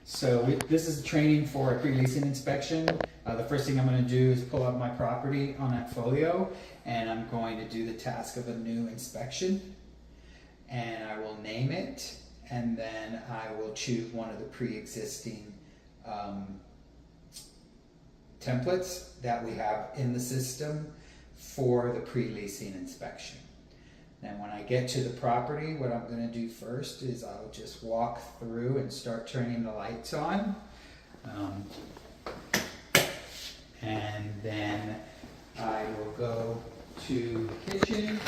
So this is training for a pre-leasing inspection. The first thing I'm going to do is pull up my property on that folio, and I'm going to do the task of a new inspection. And I will name it, and then I will choose one of the pre-existing templates that we have in the system for the pre-leasing inspection. Then when I get to the property, what I'm going to do first is I'll just walk through and start turning the lights on. And then I will go to the kitchen,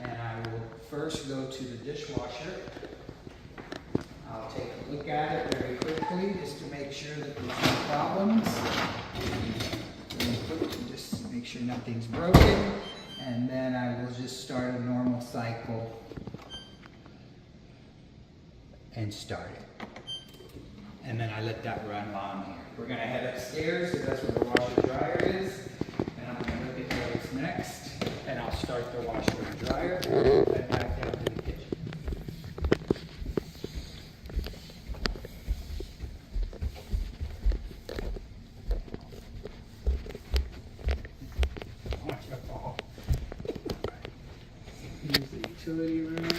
and I will first go to the dishwasher. I'll take a look at it very quickly just to make sure that there's no problems. Just to make sure nothing's broken. And then I will just start a normal cycle and start it. And then I let that run while I'm here. We're going to head upstairs because that's where the washer dryer is. And I'm going to look at what's next. And I'll start the washer and dryer and back down to the kitchen. Here's the utility room.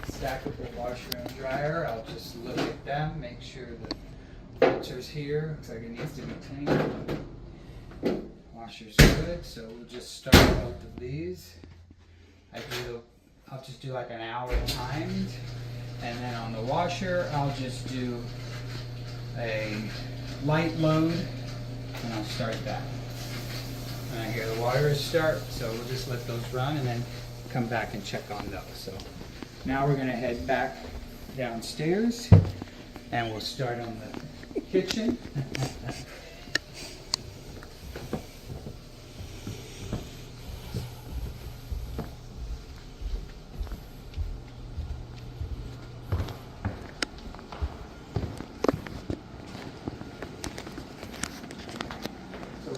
Stackable washer and dryer. I'll just look at them, make sure the filter's here. Looks like it needs to be cleaned. Washer's good, so we'll just start both of these. I'll just do like an hour timed, and then on the washer I'll just do a light load, and I'll start that. And I hear the water start, so we'll just let those run and then come back and check on those. So now we're going to head back downstairs, and we'll start on the kitchen.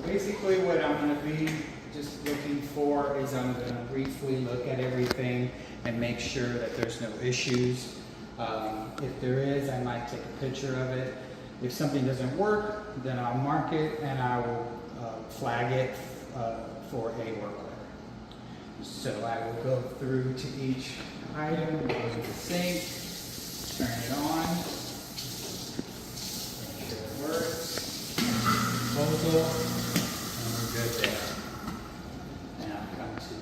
Basically what I'm going to be just looking for is I'm going to briefly look at everything and make sure that there's no issues. If there is, I might take a picture of it. If something doesn't work, then I'll mark it and I will flag it for a work order. So I will go through to each item, go to the sink, turn it on, make sure it works, disposal. Good there. And I'll come to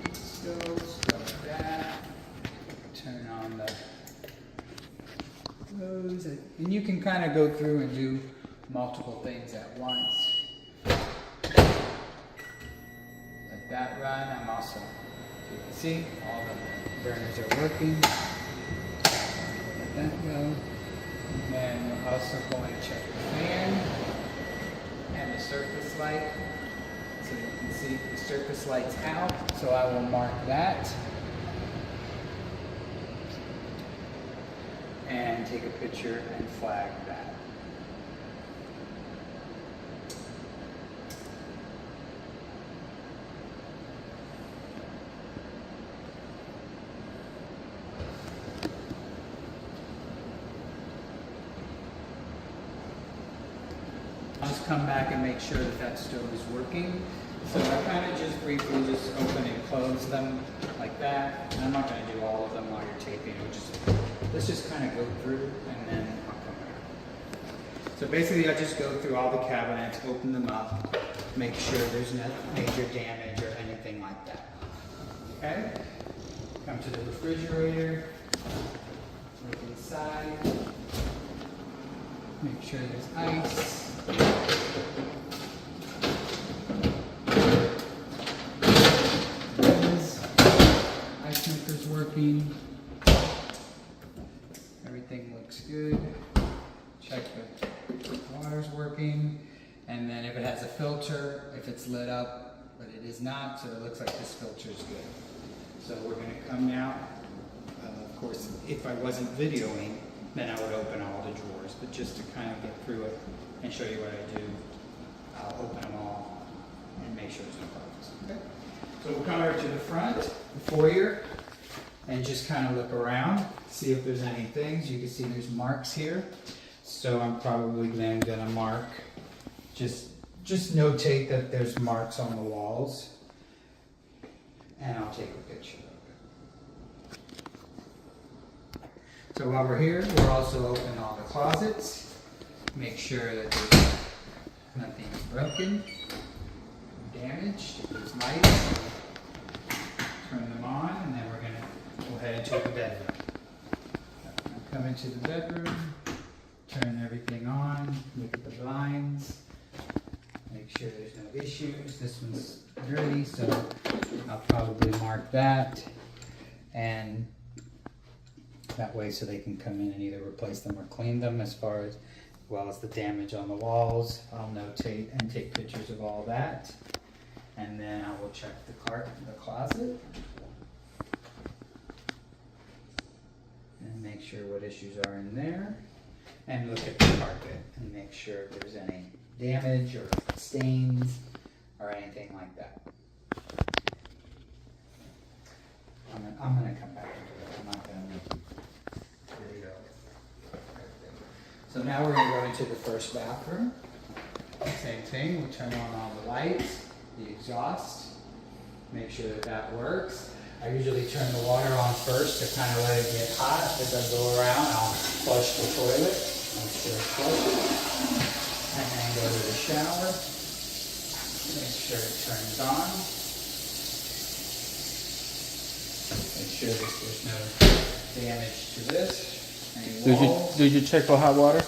the stove, start that, turn on those, and you can kind of go through and do multiple things at once. Let that run. I'm also, as you can see, all the burners are working. Let that go. And then we're also going to check the fan and the surface light. So you can see the surface light's out, so I will mark that and take a picture and flag that. I'll just come back and make sure that that stove is working. So I kind of just briefly just open and close them like that. And I'm not going to do all of them while you're taping. Let's just kind of go through and then I'll come back. So basically I just go through all the cabinets, open them up, make sure there's no major damage or anything like that. Okay? Come to the refrigerator, look inside, make sure there's ice. Ice maker's working. Everything looks good. Check the water's working. And then if it has a filter, if it's lit up, but it is not, so it looks like this filter's good. So we're going to come now. Of course, if I wasn't videoing, then I would open all the drawers. But just to kind of get through it and show you what I do, I'll open them all and make sure there's no problems. Okay? So we'll come over to the front, the foyer. and just kind of look around, see if there's any things. You can see there's marks here. So I'm probably then gonna mark, just notate that there's marks on the walls, and I'll take a picture of it. So while we're here, we'll also open all the closets, make sure that there's nothing broken, damaged. If there's lights, turn them on, and then we'll head into the bedroom. Come into the bedroom, turn everything on, look at the blinds, make sure there's no issues. This one's dirty, so I'll probably mark that, and that way so they can come in and either replace them or clean them. As well as the damage on the walls, I'll notate and take pictures of all that, and then I will check the closet and make sure what issues are in there, and look at the carpet and make sure if there's any damage or stains or anything like that. I'm gonna come back into it. I'm not gonna make a video. So now we're gonna go into the first bathroom. Same thing, we'll turn on all the lights, the exhaust, make sure that works. I usually turn the water on first to kind of let it get hot. As I go around, I'll flush the toilet, make sure it's flushed, and then go to the shower, make sure it turns on, make sure that there's no damage to this, any walls. Did you check for hot water?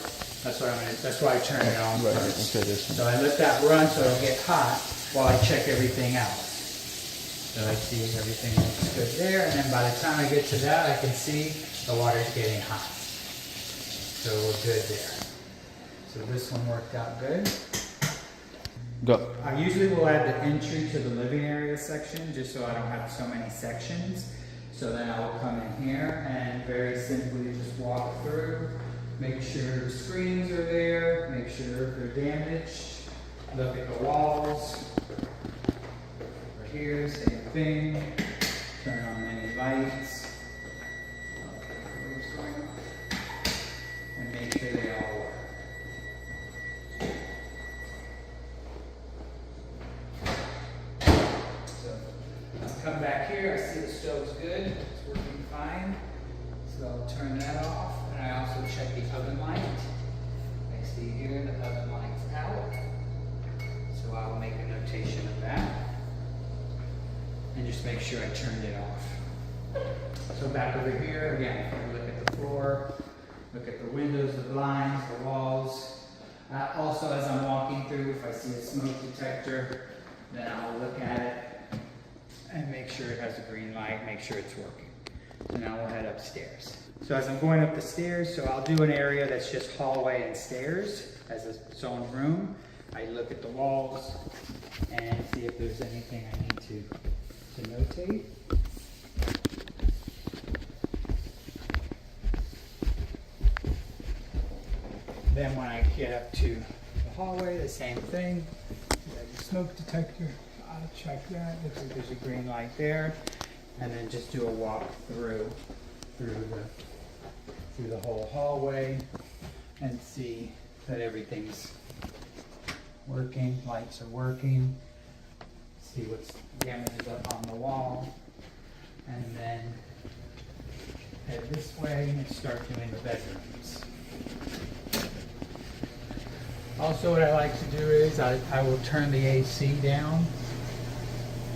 That's why I turn it on Right, first. okay, this one. So I let that run so it'll get hot while I check everything else. So I see everything looks good there, and then by the time I get to that, I can see the water's getting hot. So we're good there. So this one worked out good. Go. I usually will add the entry to the living area section, just so I don't have so many sections. So then I will come in here and very simply just walk through, make sure the screens are there, make sure if they're damaged, look at the walls. Here, same thing. Turn on any lights. And make sure they all work. So I'll come back here. I see the stove's good. It's working fine. So I'll turn that off. And I also check the oven light. I see here the oven light's out. So I'll make a notation of that. And just make sure I turned it off. So back over here, again, look at the floor, look at the windows, the blinds, the walls. Also, as I'm walking through, if I see a smoke detector, then I'll look at it and make sure it has a green light, make sure it's working. So now we'll head upstairs. So as I'm going up the stairs, so I'll do an area that's just hallway and stairs as its own room. I look at the walls and see if there's anything I need to notate. Then when I get up to the hallway, the same thing. The smoke detector, I'll check that. Looks like there's a green light there. And then just do a walk through the whole hallway and see that everything's working, lights are working. See what's damages up on the wall, and then head this way and start doing the bedrooms. Also, what I like to do is I will turn the AC down,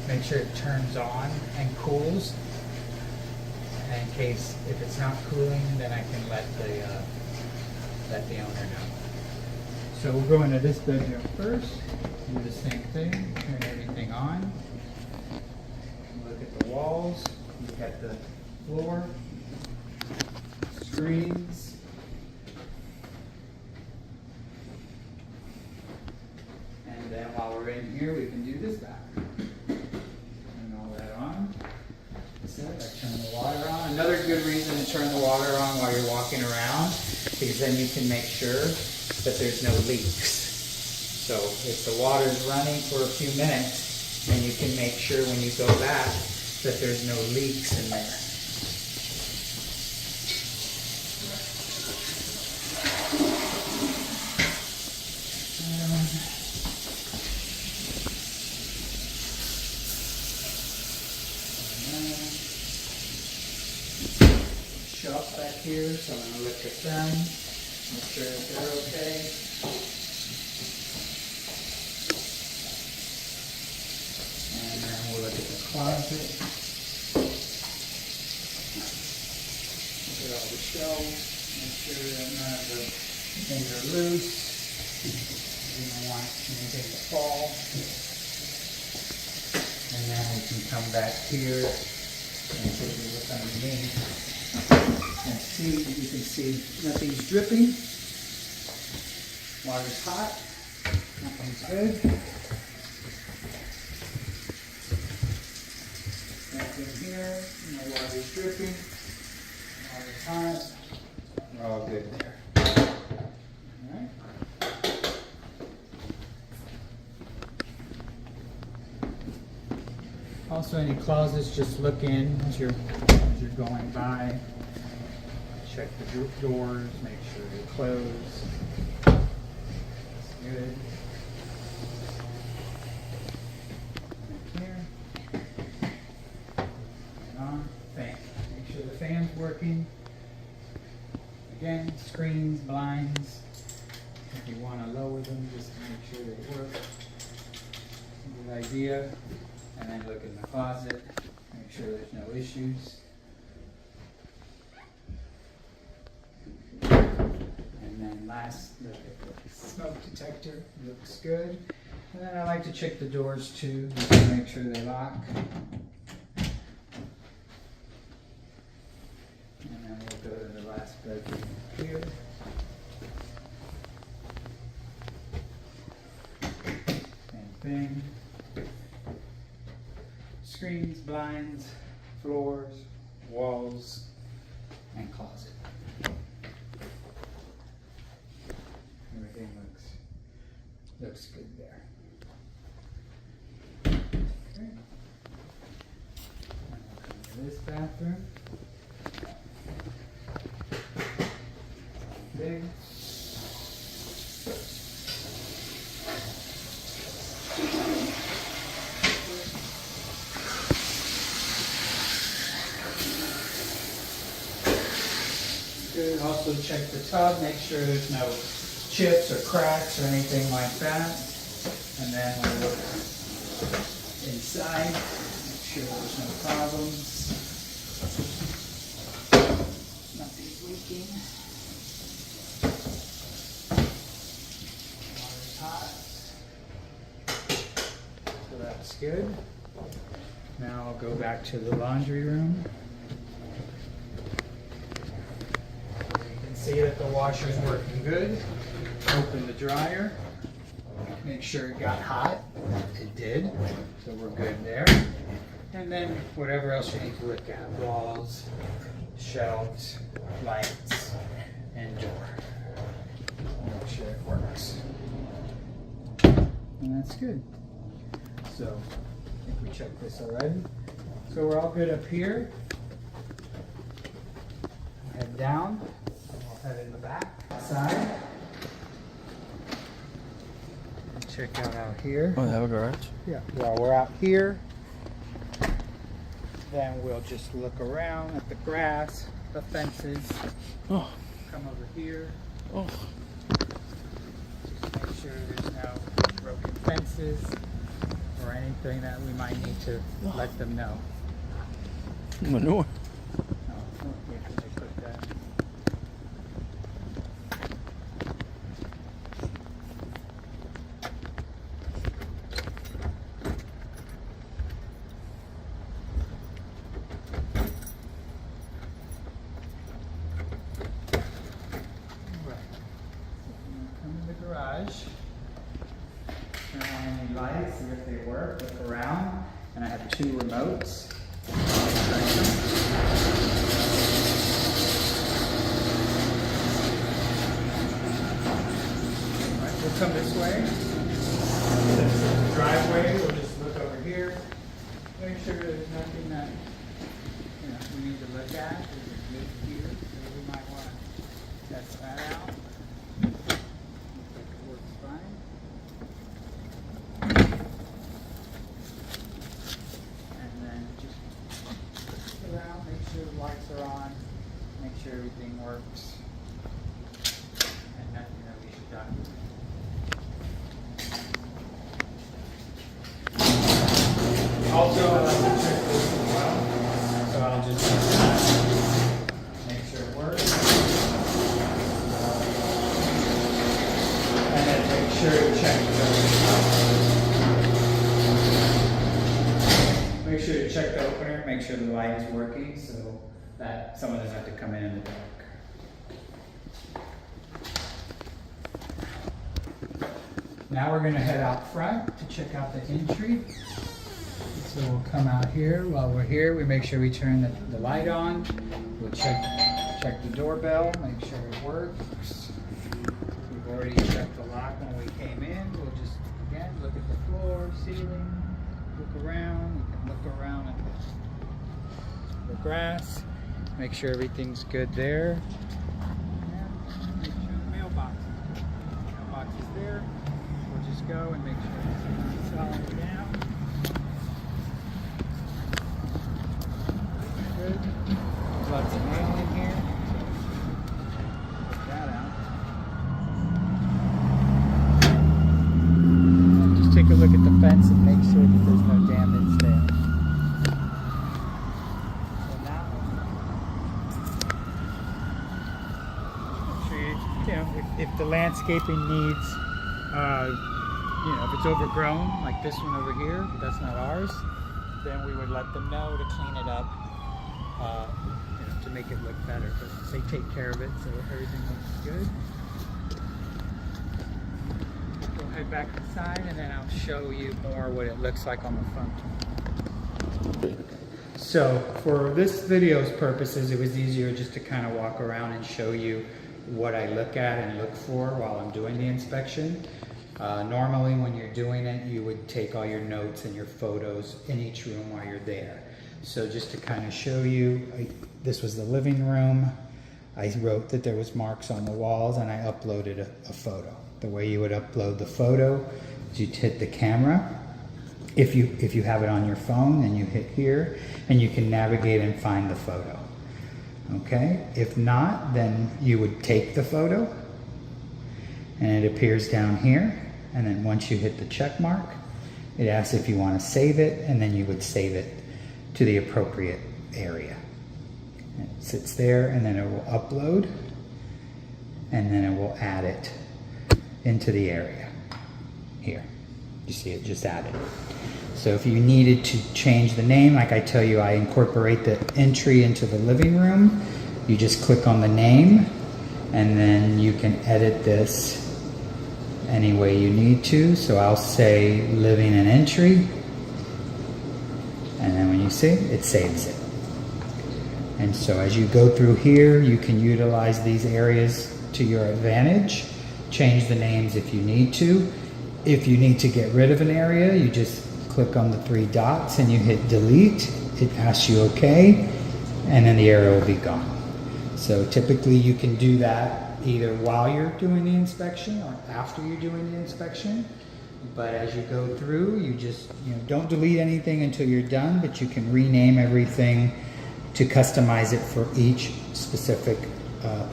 make sure it turns on and cools, and in case if it's not cooling, then I can let the owner know. So we'll go into this bedroom first, do the same thing, turn everything on, look at the walls, look at the floor, screens, and then while we're in here we can do this back. Turn all that on. So I turn the water on. Another good reason to turn the water on while you're walking around, because then you can make sure that there's no leaks. So if the water's running for a few minutes, then you can make sure when you go back that there's no leaks in there. shelves back here, so I'm gonna look at them, make sure that they're okay. And then we'll look at the closet. Look at all the shelves, make sure that none of the things are loose. We don't want anything to fall. And then we can come back here and take a look underneath. And see, you can see nothing's dripping. Water's hot. Nothing's good. Nothing here. No water's dripping. Water's hot. We're all good there. Alright. Also, any closets, just look in as you're going by. Check the doors, make sure they're closed. That's good. Back here. And on. Fan. Make sure the fan's working. Again, screens, blinds. If you want to lower them, just to make sure they work. Good idea. And then look in the closet, make sure there's no issues. And then last, look at the smoke detector, looks good. And then I like to check the doors too, just to make sure they lock. And then we'll go to the last bedroom here. Same thing. Screens, blinds, floors, walls, and closet. Everything looks good there. Okay. And we'll come to this bathroom. Big. Good. Also check the tub, make sure there's no chips or cracks or anything like that. And then we'll look inside, make sure there's no problems. Nothing's leaking. Water's hot. So that's good. Now I'll go back to the laundry room. See that the washer's working good. Open the dryer. Make sure it got hot. It did. So we're good there. And then whatever else you need to look at. Walls, shelves, lights, and door. Make sure it works. And that's good. So I think we checked this already. So we're all good up here. Head down. Head in the back side. Check out here. Oh, they have a garage? Yeah. While we're out here, then we'll just look around at the grass, the fences. Oh. Come over here. Oh. Just make sure there's no broken fences or anything that we might need to let them know. Manure. Oh, we have to put that. Garage. Turn on any lights, see if they work, look around. And I have two remotes. Alright, we'll come this way. The driveway, we'll just look over here. Make sure there's nothing that we need to look at. There's a gate here, so we might want to test that out. Lights are on. Make sure everything works. And nothing that we should done. Also, I like to check this as well. So I'll just make sure it works. And then make sure to check the, make sure to check the opener, make sure the light is working so that someone doesn't have to come in the dark. Now we're going to head out front to check out the entry. So we'll come out here. While we're here, we make sure we turn the light on. We'll check the doorbell, make sure it works. We've already checked the lock when we came in. We'll just, again, look at the floor, ceiling, look around. We can look around at the grass, make sure everything's good there. And make sure the mailbox is there. We'll just go and make sure it's solid down. Good. There's lots of mail in here. So put that out. And just take a look at the fence and make sure that there's no damage there. So now, make sure if the landscaping needs, if it's overgrown, like this one over here, but that's not ours, then we would let them know to clean it up, to make it look better. But they take care of it, so everything looks good. We'll head back inside, and then I'll show you more what it looks like on the front. So for this video's purposes, it was easier just to kind of walk around and show you what I look at and look for while I'm doing the inspection. Normally when you're doing it, you would take all your notes and your photos in each room while you're there. So just to kind of show you, this was the living room. I wrote that there was marks on the walls, and I uploaded a photo. The way you would upload the photo is you'd hit the camera. If you have it on your phone, then you hit here, and you can navigate and find the photo. Okay? If not, then you would take the photo, and it appears down here. And then once you hit the check mark, it asks if you want to save it, and then you would save it to the appropriate area. And it sits there, and then it will upload, and then it will add it into the area. Here, you see it just added. So if you needed to change the name, like I tell you, I incorporate the entry into the living room. You just click on the name, and then you can edit this any way you need to. So I'll say living and entry, and then when you see it saves it. And so as you go through here, you can utilize these areas to your advantage. Change the names if you need to. If you need to get rid of an area, you just click on the 3 dots and you hit delete. It asks you okay, and then the area will be gone. So typically you can do that either while you're doing the inspection or after you're doing the inspection. But as you go through, you just don't delete anything until you're done, but you can rename everything to customize it for each specific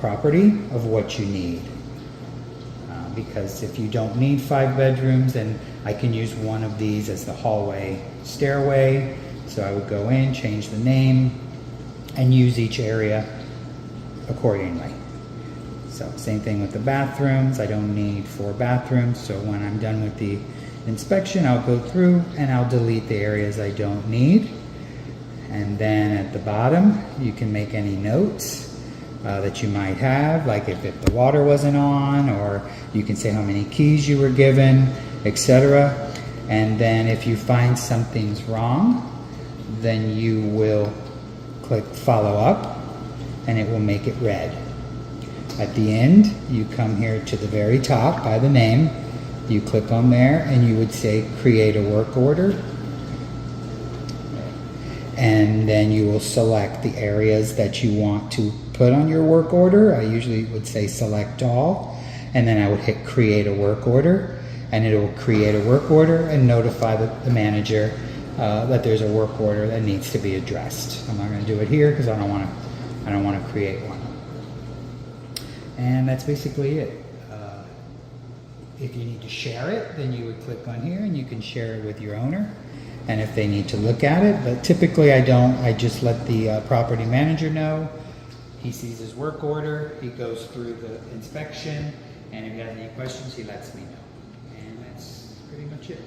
property of what you need. Because if you don't need 5 bedrooms, then I can use one of these as the hallway stairway. So I would go in, change the name, and use each area accordingly. So same thing with the bathrooms. I don't need 4 bathrooms, so when I'm done with the inspection, I'll go through and I'll delete the areas I don't need. And then at the bottom, you can make any notes that you might have, like if the water wasn't on, or you can say how many keys you were given, etc. And then if you find something's wrong, then you will click follow up, and it will make it red. At the end, you come here to the very top by the name, you click on there, and you would say create a work order. And then you will select the areas that you want to put on your work order. I usually would say select all, and then I would hit create a work order, and it will create a work order and notify the manager that there's a work order that needs to be addressed. I'm not going to do it here because I don't want to create one. And that's basically it. If you need to share it, then you would click on here and you can share it with your owner. And if they need to look at it, but typically I don't, I just let the property manager know. He sees his work order, he goes through the inspection, and if he has any questions, he lets me know. And that's pretty much it.